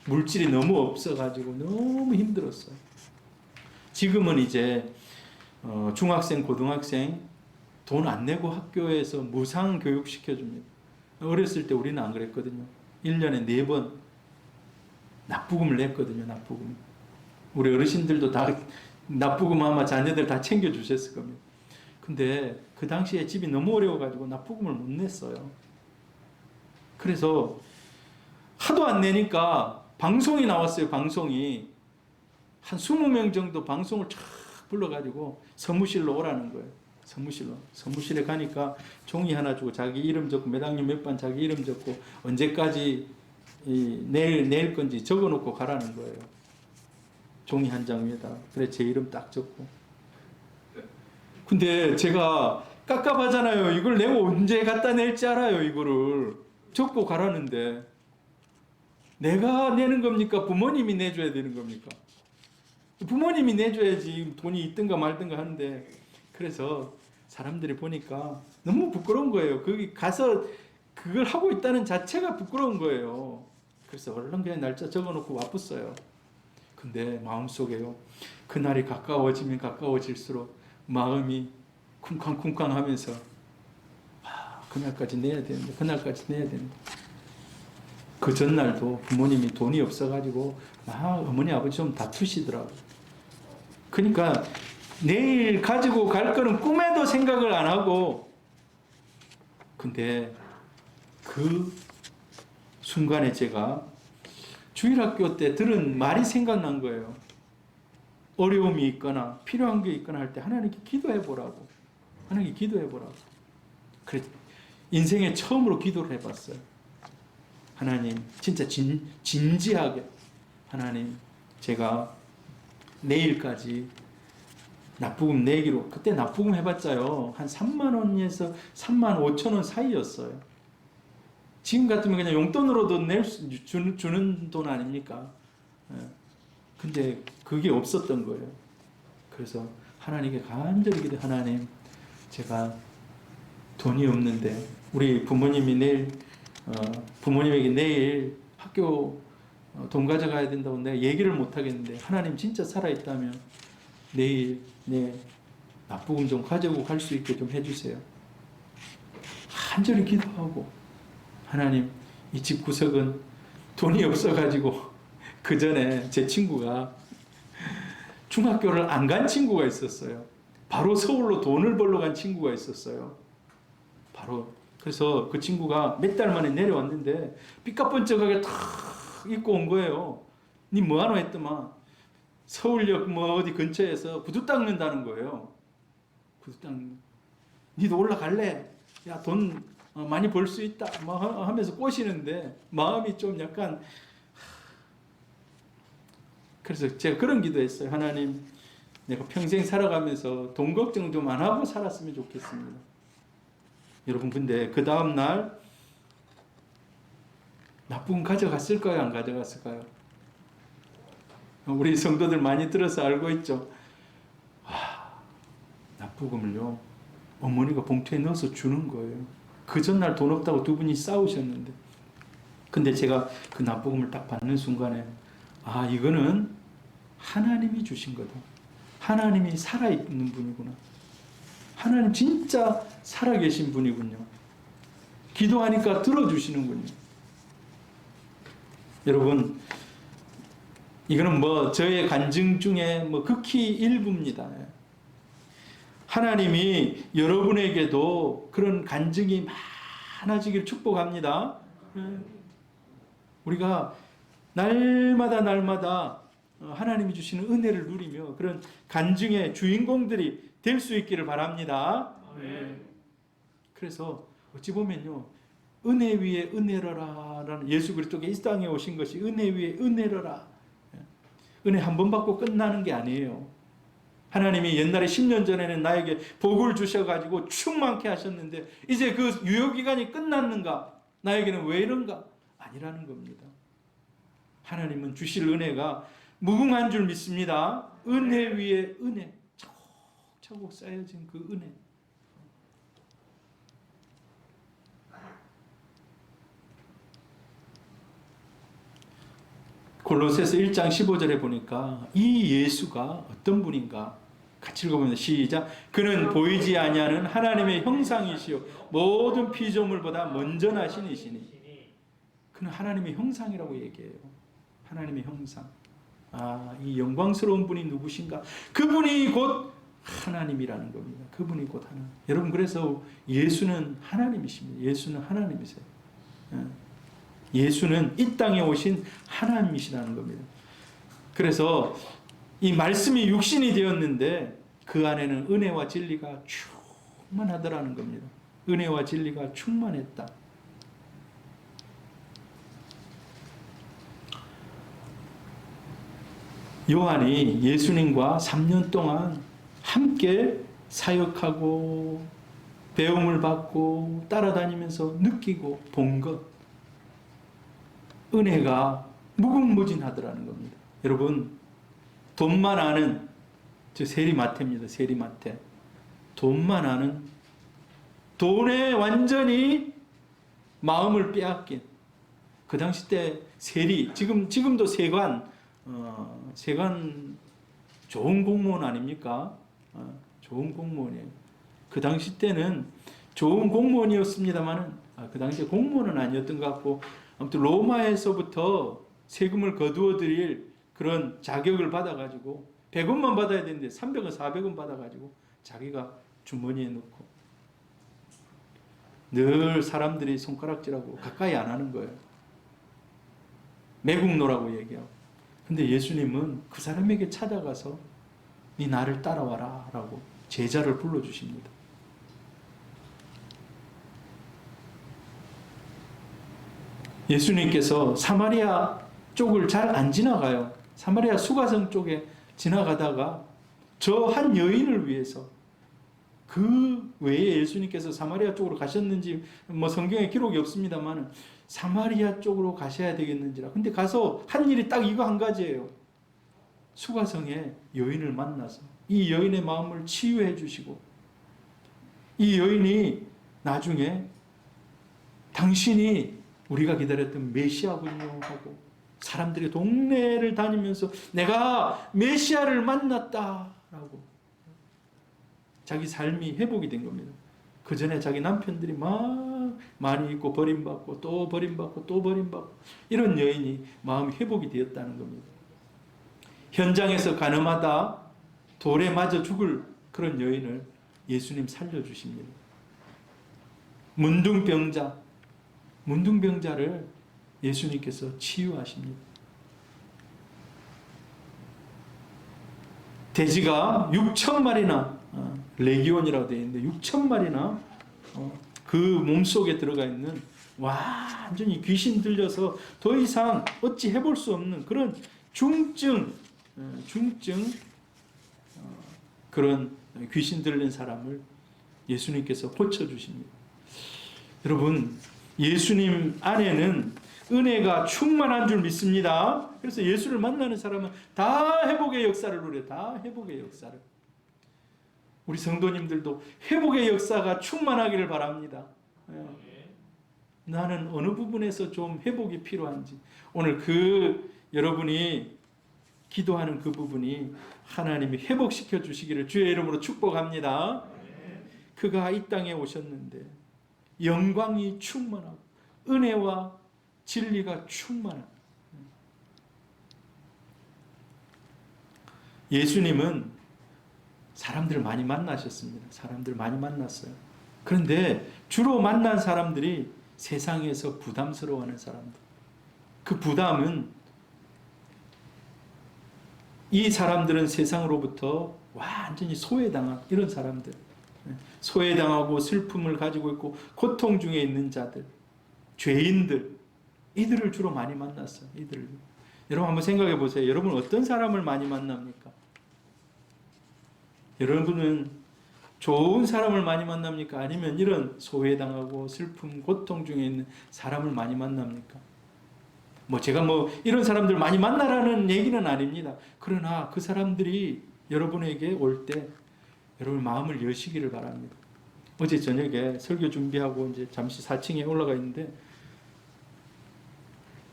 Speaker 1: 물질이 너무 없어가지고 너무 힘들었어요. 지금은 이제 중학생, 고등학생 돈 안 내고 학교에서 무상 교육 시켜줍니다. 어렸을 때 우리는 안 그랬거든요. 1년에 4번 납부금을 냈거든요. 납부금. 우리 어르신들도 다 납부금 아마 자녀들 다 챙겨주셨을 겁니다. 근데 그 당시에 집이 너무 어려워가지고 납부금을 못 냈어요. 그래서 하도 안 내니까 방송이 나왔어요. 방송이. 한 20명 정도 방송을 쫙 불러가지고 사무실로 오라는 거예요. 사무실에 가니까 종이 하나 주고 자기 이름 적고 몇 학년 몇 반 자기 이름 적고 언제까지 낼 건지 적어놓고 가라는 거예요. 종이 한 장 위에다. 그래 제 이름 딱 적고. 근데 제가 깝깝하잖아요. 이걸 내가 언제 갖다 낼지 알아요. 이거를 적고 가라는데 내가 내는 겁니까? 부모님이 내줘야 되는 겁니까? 부모님이 내줘야지 돈이 있든가 말든가 하는데 그래서 사람들이 보니까 너무 부끄러운 거예요. 거기 가서 그걸 하고 있다는 자체가 부끄러운 거예요. 그래서 얼른 그냥 날짜 적어놓고 와봤어요. 근데 마음속에요. 그날이 가까워지면 가까워질수록 마음이 쿵쾅쿵쾅 하면서 그날까지 내야 되는데 그날까지 내야 되는데 그 전날도 부모님이 돈이 없어가지고 어머니 아버지 좀 다투시더라고요. 그러니까 내일 가지고 갈 거는 꿈에도 생각을 안 하고 근데 그 순간에 제가 주일학교 때 들은 말이 생각난 거예요. 어려움이 있거나 필요한 게 있거나 할 때 하나님께 기도해 보라고. 하나님께 기도해 보라고. 그래 인생에 처음으로 기도를 해봤어요. 하나님 진짜 진지하게 하나님 제가 내일까지 납부금 내기로 그때 납부금 해봤자요 한 3만 원에서 3만 5천 원 사이였어요. 지금 같으면 그냥 용돈으로도 주는 돈 아닙니까? 근데 그게 없었던 거예요. 그래서 하나님께 간절히 기도 하나님 제가 돈이 없는데 우리 부모님이 부모님에게 내일 학교 돈 가져가야 된다고 내가 얘기를 못 하겠는데 하나님 진짜 살아있다면 내일 내 납부금 좀 가지고 갈 수 있게 좀 해주세요. 간절히 기도하고 하나님 이 집 구석은 돈이 없어가지고 그 전에 제 친구가 중학교를 안 간 친구가 있었어요. 바로 서울로 돈을 벌러 간 친구가 있었어요. 그래서 그 친구가 몇 달 만에 내려왔는데 삐까뻔쩍하게 탁 입고 온 거예요. 니 뭐하노 했더만 서울역 뭐 어디 근처에서 구두 닦는다는 거예요. 구두 닦는. 니도 올라갈래? 야, 돈 많이 벌 수 있다. 막 하면서 꼬시는데 마음이 좀 약간 그래서 제가 그런 기도했어요. 하나님, 내가 평생 살아가면서 돈 걱정 좀 안 하고 살았으면 좋겠습니다. 여러분, 근데 그 다음 날 납부금 가져갔을까요? 안 가져갔을까요? 우리 성도들 많이 들어서 알고 있죠. 납부금을요 어머니가 봉투에 넣어서 주는 거예요. 그 전날 돈 없다고 두 분이 싸우셨는데, 근데 제가 그 납부금을 딱 받는 순간에 이거는 하나님이 주신 거다. 하나님이 살아있는 분이구나. 하나님 진짜 살아계신 분이군요. 기도하니까 들어주시는군요. 여러분, 이거는 저의 간증 중에 극히 일부입니다. 하나님이 여러분에게도 그런 간증이 많아지기를 축복합니다. 우리가 날마다 하나님이 주시는 은혜를 누리며 그런 간증의 주인공들이 될 수 있기를 바랍니다. 그래서 어찌 보면요, 은혜 위에 은혜로라라는 예수 그리스도가 이 땅에 오신 것이 은혜 위에 은혜로라. 은혜 한 번 받고 끝나는 게 아니에요. 하나님이 옛날에 10년 전에는 나에게 복을 주셔가지고 충만케 하셨는데 이제 그 유효기간이 끝났는가? 나에게는 왜 이런가? 아니라는 겁니다. 하나님은 주실 은혜가 무궁한 줄 믿습니다. 은혜 위에 은혜, 차곡차곡 쌓여진 그 은혜. 골로새서 1장 15절에 보니까 이 예수가 어떤 분인가 같이 읽어보면 시작. 그는 보이지 아니하는 하나님의 형상이시요 모든 피조물보다 먼저 나신 이시니. 그는 하나님의 형상이라고 얘기해요. 하나님의 형상. 이 영광스러운 분이 누구신가? 그분이 곧 하나님이라는 겁니다. 그분이 곧 하나님. 여러분, 그래서 예수는 하나님이십니다. 예수는 하나님이세요. 예수는 이 땅에 오신 하나님이시라는 겁니다. 그래서 이 말씀이 육신이 되었는데 그 안에는 은혜와 진리가 충만하더라는 겁니다. 은혜와 진리가 충만했다. 요한이 예수님과 3년 동안 함께 사역하고 배움을 받고 따라다니면서 느끼고 본 것, 은혜가 무궁무진하더라는 겁니다. 여러분, 돈만 아는, 저 세리마태입니다. 세리마태. 돈만 아는, 돈에 완전히 마음을 빼앗긴, 그 당시 때 세리, 지금도 세관 좋은 공무원 아닙니까? 좋은 공무원이에요. 그 당시 때는 좋은 공무원이었습니다만은, 그 당시에 공무원은 아니었던 것 같고, 아무튼 로마에서부터 세금을 거두어 드릴 그런 자격을 받아가지고 100원만 받아야 되는데 300원, 400원 받아가지고 자기가 주머니에 넣고 늘 사람들이 손가락질하고 가까이 안 하는 거예요. 매국노라고 얘기하고. 근데 예수님은 그 사람에게 찾아가서 네 나를 따라와라 라고 제자를 불러주십니다. 예수님께서 사마리아 쪽을 잘 안 지나가요. 사마리아 수가성 쪽에 지나가다가 저 한 여인을 위해서, 그 외에 예수님께서 사마리아 쪽으로 가셨는지 성경에 기록이 없습니다만 사마리아 쪽으로 가셔야 되겠는지라. 근데 가서 한 일이 딱 이거 한 가지예요. 수가성에 여인을 만나서 이 여인의 마음을 치유해 주시고, 이 여인이 나중에 당신이 우리가 기다렸던 메시아군요 하고 사람들이 동네를 다니면서 내가 메시아를 만났다라고 자기 삶이 회복이 된 겁니다. 그 전에 자기 남편들이 막 많이 있고 버림받고 또 버림받고 또 버림받고 이런 여인이 마음이 회복이 되었다는 겁니다. 현장에서 가늠하다 돌에 맞아 죽을 그런 여인을 예수님 살려주십니다. 문둥병자를 예수님께서 치유하십니다. 돼지가 6,000마리나 레기온이라고 되어 있는데 6,000마리나 그 몸속에 들어가 있는 완전히 귀신 들려서 더 이상 어찌 해볼 수 없는 그런 중증 그런 귀신 들린 사람을 예수님께서 고쳐주십니다. 여러분, 예수님 안에는 은혜가 충만한 줄 믿습니다. 그래서 예수를 만나는 사람은 다 회복의 역사를 누려요. 다 회복의 역사를. 우리 성도님들도 회복의 역사가 충만하기를 바랍니다. 나는 어느 부분에서 좀 회복이 필요한지, 오늘 여러분이 기도하는 그 부분이 하나님이 회복시켜 주시기를 주의 이름으로 축복합니다. 그가 이 땅에 오셨는데 영광이 충만하고 은혜와 진리가 충만한, 예수님은 사람들을 많이 만나셨습니다. 사람들을 많이 만났어요. 그런데 주로 만난 사람들이 세상에서 부담스러워하는 사람들. 그 부담은, 이 사람들은 세상으로부터 완전히 소외당한 이런 사람들, 소외당하고 슬픔을 가지고 있고 고통 중에 있는 자들, 죄인들, 이들을 주로 많이 만났어요. 이들을. 여러분 한번 생각해 보세요. 여러분 어떤 사람을 많이 만납니까? 여러분은 좋은 사람을 많이 만납니까? 아니면 이런 소외당하고 슬픔, 고통 중에 있는 사람을 많이 만납니까? 제가 이런 사람들 많이 만나라는 얘기는 아닙니다. 그러나 그 사람들이 여러분에게 올 때 여러분 마음을 여시기를 바랍니다. 어제 저녁에 설교 준비하고 이제 잠시 4층에 올라가 있는데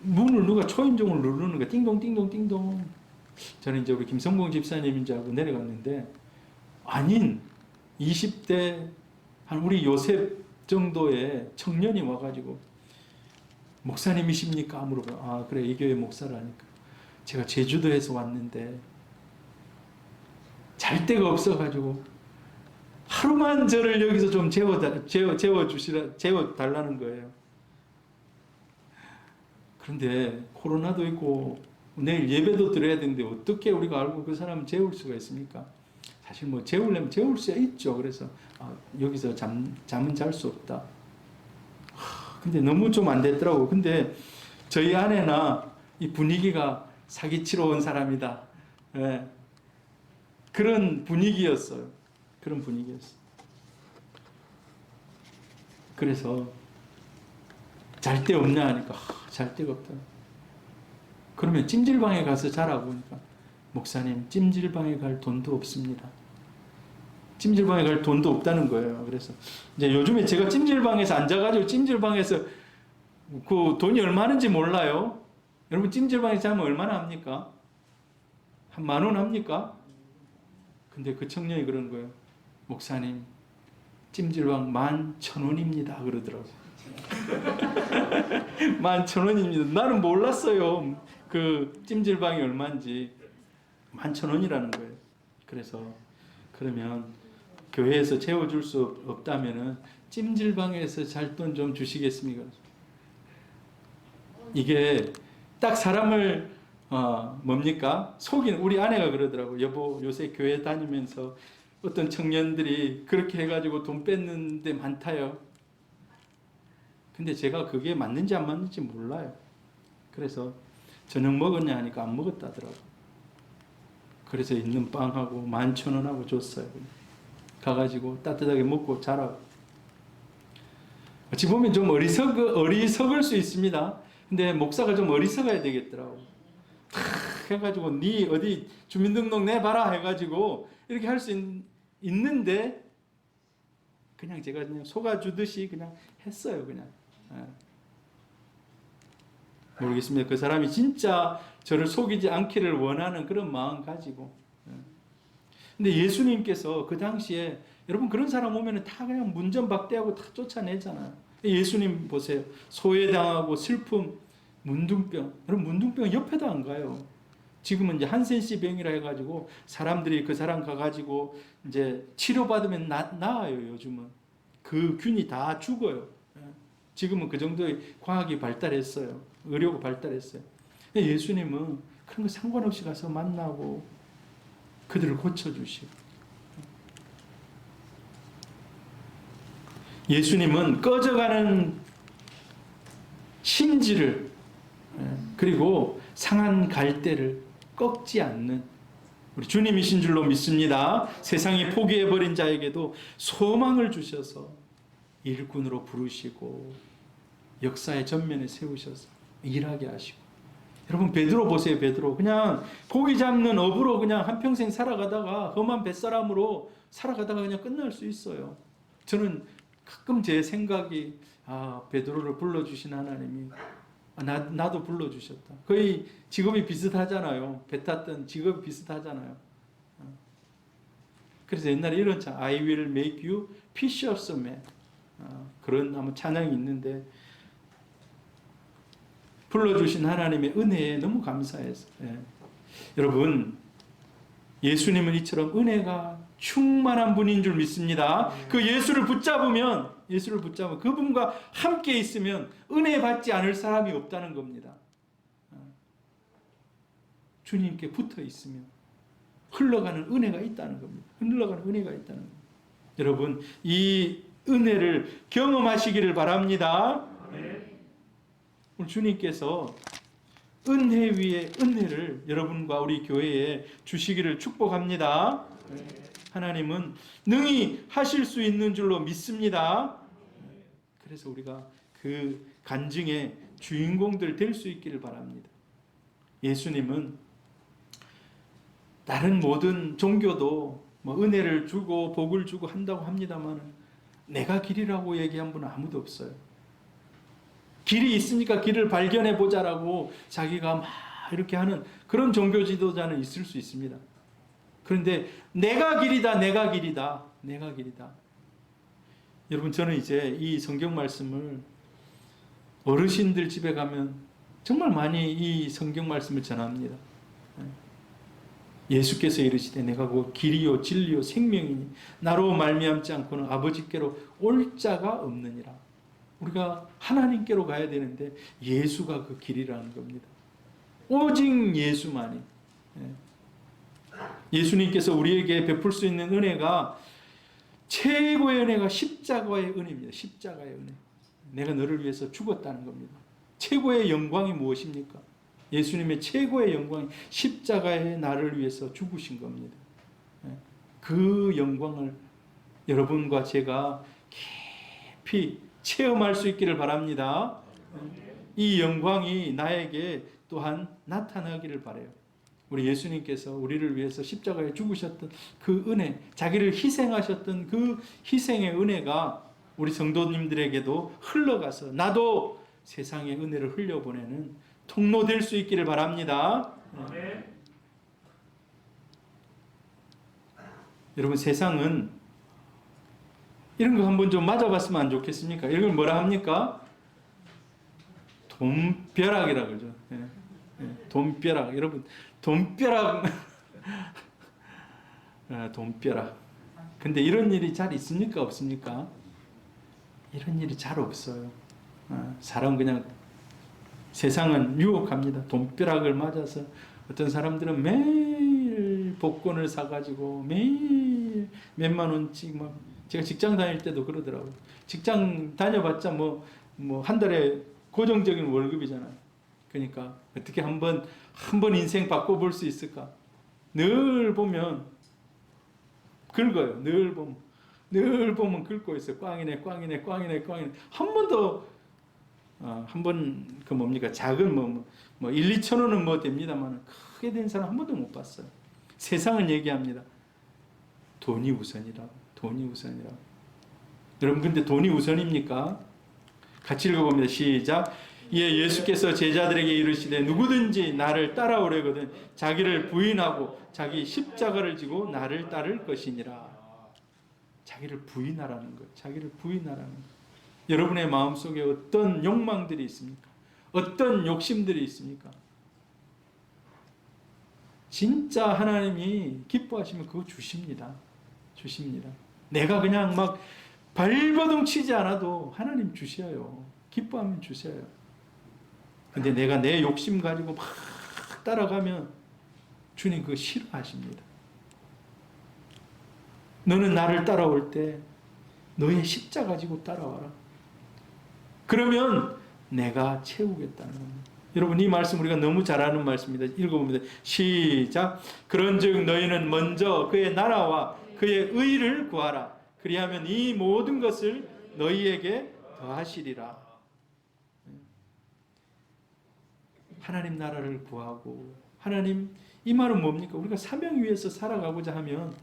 Speaker 1: 문을 누가 초인종을 누르는 거야. 띵동 띵동 띵동. 저는 이제 우리 김성봉 집사님인 줄 알고 내려갔는데 아닌 20대 한 우리 요셉 정도의 청년이 와가지고 목사님이십니까? 물어봐. 아 그래 이 교회 목사라니까. 제가 제주도에서 왔는데 잘 데가 없어가지고 하루만 저를 여기서 좀 재워달라는 거예요. 그런데 코로나도 있고 내일 예배도 드려야 되는데 어떻게 우리가 알고 그 사람을 재울 수가 있습니까? 사실 뭐 재우려면 재울 수 있죠. 그래서 여기서 잠은 잘 수 없다. 근데 너무 좀 안 됐더라고. 근데 저희 아내나 이 분위기가 사기치러 온 사람이다. 예. 그런 분위기였어요. 그런 분위기였어요. 그래서 잘 데 없냐 하니까 잘 데가 없다. 그러면 찜질방에 가서 자라고 하니까 목사님 찜질방에 갈 돈도 없습니다. 찜질방에 갈 돈도 없다는 거예요. 그래서 이제 요즘에 제가 찜질방에서 앉아가지고 찜질방에서 그 돈이 얼마인지 몰라요. 여러분 찜질방에서 자면 얼마나 합니까? 한 10,000원 합니까? 근데 그 청년이 그런 거예요. 목사님 찜질방 11,000원입니다. 그러더라고요. 11,000원입니다. 나는 몰랐어요. 그 찜질방이 얼마인지. 11,000원이라는 거예요. 그래서 그러면 교회에서 채워줄 수 없다면은 찜질방에서 잘 돈 좀 주시겠습니까? 이게 딱 사람을 뭡니까? 속이는. 우리 아내가 그러더라고. 여보 요새 교회 다니면서 어떤 청년들이 그렇게 해가지고 돈 뺏는 데 많다요. 근데 제가 그게 맞는지 안 맞는지 몰라요. 그래서 저녁 먹었냐 하니까 안 먹었다더라고. 그래서 있는 빵하고 11,000원하고 줬어요. 가가지고 따뜻하게 먹고 자라고. 어찌 보면 좀 어리석을 수 있습니다. 근데 목사가 좀 어리석어야 되겠더라고. 해가지고 니 어디 주민등록 내봐라 해가지고 이렇게 할 수 있는데 그냥 제가 그냥 속아주듯이 그냥 했어요. 그냥. 모르겠습니다. 그 사람이 진짜 저를 속이지 않기를 원하는 그런 마음 가지고. 근데 예수님께서 그 당시에 여러분 그런 사람 오면 다 그냥 문전박대하고 다 쫓아내잖아요. 예수님 보세요. 소외당하고 슬픔, 문둥병. 여러분 문둥병 옆에도 안 가요. 지금은 이제 한센시 병이라 해가지고 사람들이 그 사람 가가지고 이제 치료받으면 나아요. 요즘은 그 균이 다 죽어요. 지금은 그 정도의 과학이 발달했어요. 의료가 발달했어요. 예수님은 그런 거 상관없이 가서 만나고 그들을 고쳐주시고. 예수님은 꺼져가는 심지를 그리고 상한 갈대를 꺾지 않는 우리 주님이신 줄로 믿습니다. 세상이 포기해버린 자에게도 소망을 주셔서 일꾼으로 부르시고 역사의 전면에 세우셔서 일하게 하시고. 여러분 베드로 보세요. 베드로 그냥 고기 잡는 어부로 그냥 한평생 살아가다가 험한 뱃사람으로 살아가다가 그냥 끝날 수 있어요. 저는 가끔 제 생각이 베드로를 불러주신 하나님이 나도 불러주셨다. 거의 직업이 비슷하잖아요. 배 탔던 직업이 비슷하잖아요. 그래서 옛날에 이런 찬 I will make you fishers of men 그런 아마 찬양이 있는데 불러주신 하나님의 은혜에 너무 감사해서 여러분 예수님은 이처럼 은혜가 충만한 분인 줄 믿습니다. 그 예수를 붙잡으면 그분과 함께 있으면 은혜 받지 않을 사람이 없다는 겁니다. 주님께 붙어 있으면 흘러가는 은혜가 있다는 겁니다. 흘러가는 은혜가 있다는 겁니다. 여러분 이 은혜를 경험하시기를 바랍니다. 오늘 주님께서 은혜 위에 은혜를 여러분과 우리 교회에 주시기를 축복합니다. 하나님은 능히 하실 수 있는 줄로 믿습니다. 그래서 우리가 그 간증의 주인공들 될 수 있기를 바랍니다. 예수님은 다른 모든 종교도 뭐 은혜를 주고 복을 주고 한다고 합니다만 내가 길이라고 얘기한 분은 아무도 없어요. 길이 있으니까 길을 발견해 보자라고 자기가 막 이렇게 하는 그런 종교 지도자는 있을 수 있습니다. 그런데 내가 길이다, 내가 길이다, 내가 길이다. 여러분, 저는 이제 이 성경 말씀을 어르신들 집에 가면 정말 많이 이 성경 말씀을 전합니다. 예수께서 이르시되 내가 곧 길이요 진리요 생명이니 나로 말미암지 않고는 아버지께로 올 자가 없느니라. 우리가 하나님께로 가야 되는데 예수가 그 길이라는 겁니다. 오직 예수만이. 예수님께서 우리에게 베풀 수 있는 은혜가 최고의 은혜가 십자가의 은혜입니다. 십자가의 은혜. 내가 너를 위해서 죽었다는 겁니다. 최고의 영광이 무엇입니까? 예수님의 최고의 영광이 십자가에 나를 위해서 죽으신 겁니다. 그 영광을 여러분과 제가 깊이 체험할 수 있기를 바랍니다. 이 영광이 나에게 또한 나타나기를 바라요. 우리 예수님께서 우리를 위해서 십자가에 죽으셨던 그 은혜, 자기를 희생하셨던 그 희생의 은혜가 우리 성도님들에게도 흘러가서 나도 세상의 은혜를 흘려보내는 통로될 수 있기를 바랍니다. 여러분, 세상은 이런 거 한번 좀 맞아봤으면 안 좋겠습니까? 이걸 뭐라 합니까? 돈벼락이라 그러죠. 돈벼락. 여러분, 돈벼락. 돈벼락. 근데 이런 일이 잘 있습니까? 없습니까? 이런 일이 잘 없어요. 사람 그냥 세상은 유혹합니다. 돈벼락을 맞아서 어떤 사람들은 매일 복권을 사가지고 매일 몇만 원씩 막 제가 직장 다닐 때도 그러더라고요. 직장 다녀봤자 뭐 한 달에 고정적인 월급이잖아요. 그러니까 어떻게 한 번 인생 바꿔볼 수 있을까? 늘 보면 긁어요. 늘 보면 긁고 있어요. 꽝이네. 한 번도 한 번 그 뭡니까? 작은 뭐 1, 2천 원은 뭐 됩니다만 크게 된 사람 한 번도 못 봤어요. 세상은 얘기합니다. 돈이 우선이라고. 여러분, 근데 돈이 우선입니까? 같이 읽어봅니다. 시작. 이에 예수께서 제자들에게 이르시되 누구든지 나를 따라오려거든 자기를 부인하고 자기 십자가를 지고 나를 따를 것이니라. 자기를 부인하라는 것. 자기를 부인하라는 것. 여러분의 마음속에 어떤 욕망들이 있습니까? 어떤 욕심들이 있습니까? 진짜 하나님이 기뻐하시면 그거 주십니다. 내가 그냥 막 발버둥 치지 않아도 하나님 주셔요. 기뻐하면 주셔요. 근데 내가 내 욕심 가지고 막 따라가면 주님 그거 싫어하십니다. 너는 나를 따라올 때 너의 십자가 가지고 따라와라. 그러면 내가 채우겠다는 겁니다. 여러분, 이 말씀 우리가 너무 잘 아는 말씀입니다. 읽어봅니다. 시작. 그런즉 너희는 먼저 그의 나라와 그의 의를 구하라. 그리하면 이 모든 것을 너희에게 더하시리라. 하나님 나라를 구하고 하나님, 이 말은 뭡니까? 우리가 사명 위에서 살아가고자 하면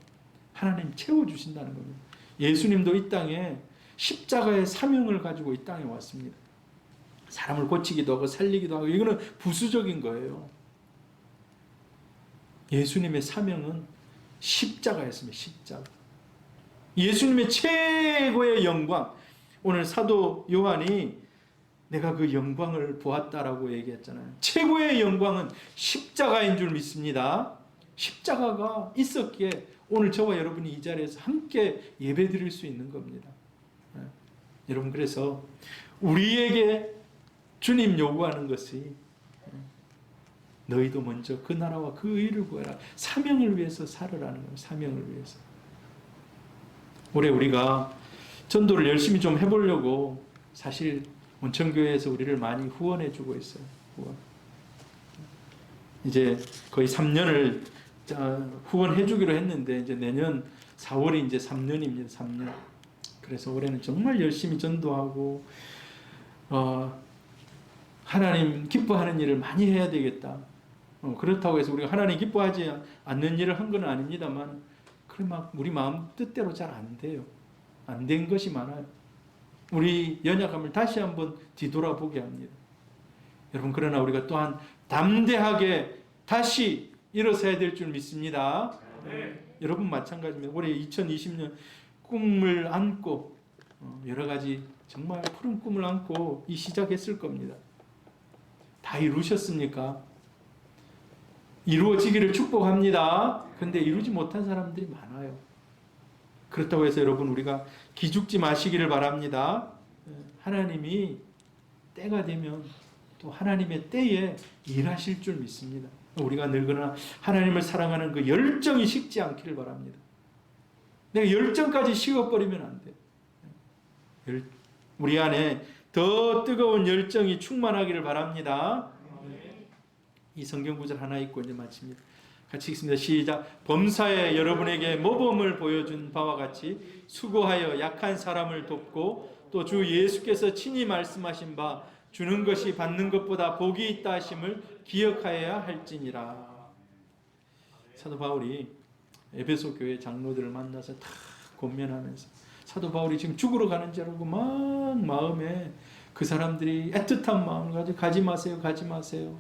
Speaker 1: 하나님 채워주신다는 겁니다. 예수님도 이 땅에 십자가의 사명을 가지고 이 땅에 왔습니다. 사람을 고치기도 하고 살리기도 하고, 이거는 부수적인 거예요. 예수님의 사명은 십자가였습니다. 십자가. 예수님의 최고의 영광. 오늘 사도 요한이 내가 그 영광을 보았다라고 얘기했잖아요. 최고의 영광은 십자가인 줄 믿습니다. 십자가가 있었기에 오늘 저와 여러분이 이 자리에서 함께 예배드릴 수 있는 겁니다. 여러분, 그래서 우리에게 주님 요구하는 것이 너희도 먼저 그 나라와 그 의를 구해라. 사명을 위해서 살으라는 거예요. 사명을 위해서. 올해 우리가 전도를 열심히 좀 해보려고 사실 온천교회에서 우리를 많이 후원해 주고 있어요. 이제 거의 3년을 후원해 주기로 했는데 이제 내년 4월이 이제 3년입니다. 3년. 그래서 올해는 정말 열심히 전도하고 하나님 기뻐하는 일을 많이 해야 되겠다. 그렇다고 해서 우리가 하나님 기뻐하지 않는 일을 한 건 아닙니다만 그래 막 우리 마음 뜻대로 잘 안 돼요. 안 된 것이 많아요. 우리 연약함을 다시 한번 뒤돌아보게 합니다. 여러분, 그러나 우리가 또한 담대하게 다시 일어서야 될 줄 믿습니다. 여러분 마찬가지입니다. 올해 2020년 꿈을 안고 여러 가지 정말 푸른 꿈을 안고 시작했을 겁니다. 다 이루셨습니까? 이루어지기를 축복합니다. 그런데 이루지 못한 사람들이 많아요. 그렇다고 해서 여러분, 우리가 기죽지 마시기를 바랍니다. 하나님이 때가 되면 또 하나님의 때에 일하실 줄 믿습니다. 우리가 늙으나 하나님을 사랑하는 그 열정이 식지 않기를 바랍니다. 내가 열정까지 식어버리면 안 돼. 우리 안에 더 뜨거운 열정이 충만하기를 바랍니다. 이 성경 구절 하나 읽고 이제 마칩니다. 같이 읽습니다. 시작. 범사에 여러분에게 모범을 보여준 바와 같이 수고하여 약한 사람을 돕고 또 주 예수께서 친히 말씀하신 바 주는 것이 받는 것보다 복이 있다 하심을 기억하여야 할지니라. 사도 바울이 에베소 교회 장로들을 만나서 다 권면하면서 사도 바울이 지금 죽으러 가는 줄 알고 막 마음에 그 사람들이 애틋한 마음을 가지고 가지 마세요, 가지 마세요.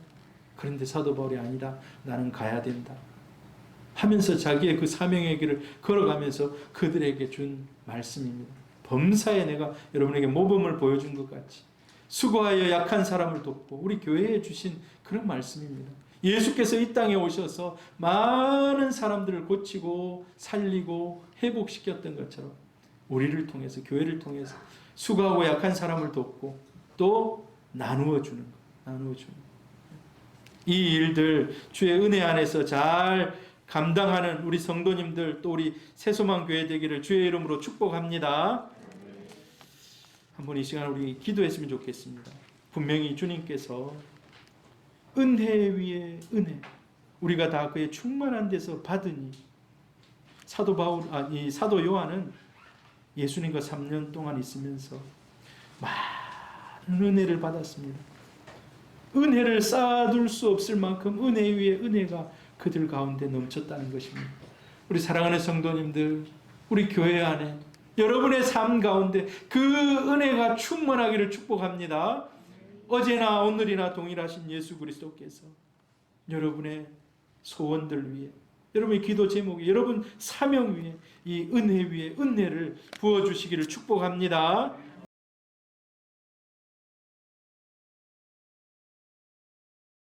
Speaker 1: 그런데 사도 바울이 아니다, 나는 가야 된다 하면서 자기의 그 사명의 길을 걸어가면서 그들에게 준 말씀입니다. 범사에 내가 여러분에게 모범을 보여준 것 같이 수고하여 약한 사람을 돕고, 우리 교회에 주신 그런 말씀입니다. 예수께서 이 땅에 오셔서 많은 사람들을 고치고 살리고 회복시켰던 것처럼 우리를 통해서, 교회를 통해서 수고하고 약한 사람을 돕고 또 나누어 주는 것, 나누어 주는 것. 이 일들 주의 은혜 안에서 잘 감당하는 우리 성도님들, 또 우리 새소망 교회 되기를 주의 이름으로 축복합니다. 한번 이 시간 우리 기도했으면 좋겠습니다. 분명히 주님께서 은혜 위에 은혜, 우리가 다 그의 충만한 데서 받으니, 사도 요한은 예수님과 3년 동안 있으면서 많은 은혜를 받았습니다. 은혜를 쌓아둘 수 없을 만큼 은혜 위에 은혜가 그들 가운데 넘쳤다는 것입니다. 우리 사랑하는 성도님들, 우리 교회 안에 여러분의 삶 가운데 그 은혜가 충만하기를 축복합니다. 어제나 오늘이나 동일하신 예수 그리스도께서 여러분의 소원들 위에, 여러분의 기도 제목에, 여러분 사명 위에 이 은혜 위에 은혜를 부어주시기를 축복합니다.